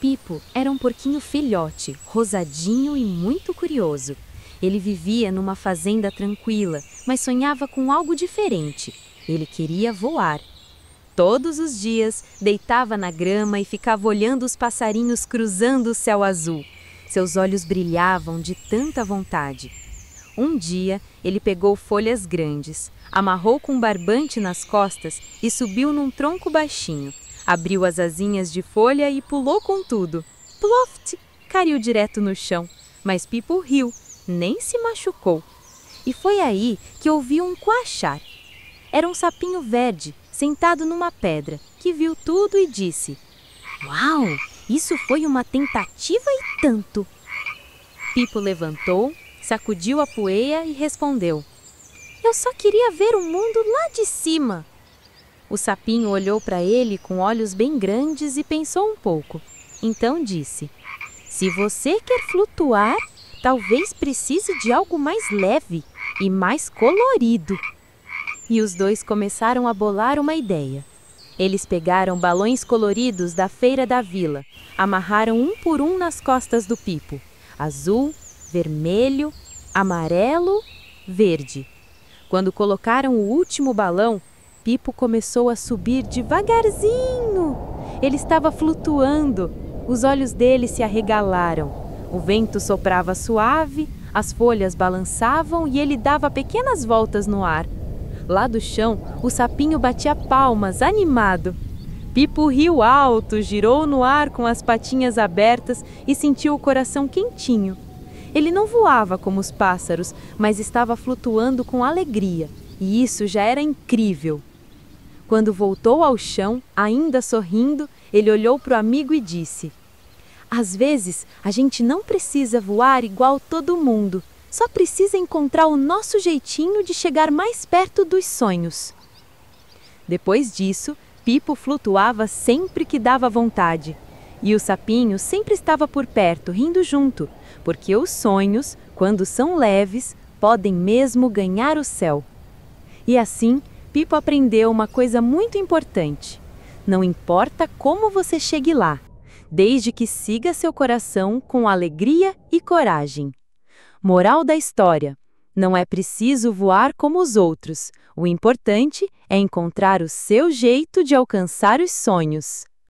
Pipo era um porquinho filhote, rosadinho e muito curioso. Ele vivia numa fazenda tranquila, mas sonhava com algo diferente. Ele queria voar. Todos os dias, deitava na grama e ficava olhando os passarinhos cruzando o céu azul. Seus olhos brilhavam de tanta vontade. Um dia, ele pegou folhas grandes, amarrou com um barbante nas costas e subiu num tronco baixinho. Abriu as asinhas de folha e pulou com tudo. Ploft! Caiu direto no chão, mas Pipo riu, nem se machucou. E foi aí que ouviu um coachar. Era um sapinho verde, sentado numa pedra, que viu tudo e disse: "Uau! Isso foi uma tentativa e tanto!" Pipo levantou, sacudiu a poeira e respondeu: "Eu só queria ver o mundo lá de cima." O sapinho olhou para ele com olhos bem grandes e pensou um pouco. Então disse: "Se você quer flutuar, talvez precise de algo mais leve e mais colorido." E os dois começaram a bolar uma ideia. Eles pegaram balões coloridos da feira da vila, amarraram um por um nas costas do Pipo. Azul, vermelho, amarelo, verde. Quando colocaram o último balão, Pipo começou a subir devagarzinho. Ele estava flutuando. Os olhos dele se arregalaram. O vento soprava suave, as folhas balançavam e ele dava pequenas voltas no ar. Lá do chão, o sapinho batia palmas, animado. Pipo riu alto, girou no ar com as patinhas abertas e sentiu o coração quentinho. Ele não voava como os pássaros, mas estava flutuando com alegria, e isso já era incrível. Quando voltou ao chão, ainda sorrindo, ele olhou para o amigo e disse: "Às vezes, a gente não precisa voar igual todo mundo, só precisa encontrar o nosso jeitinho de chegar mais perto dos sonhos." Depois disso, Pipo flutuava sempre que dava vontade. E o sapinho sempre estava por perto, rindo junto, porque os sonhos, quando são leves, podem mesmo ganhar o céu. E assim, Pipo aprendeu uma coisa muito importante. Não importa como você chegue lá, desde que siga seu coração com alegria e coragem. Moral da história: não é preciso voar como os outros. O importante é encontrar o seu jeito de alcançar os sonhos.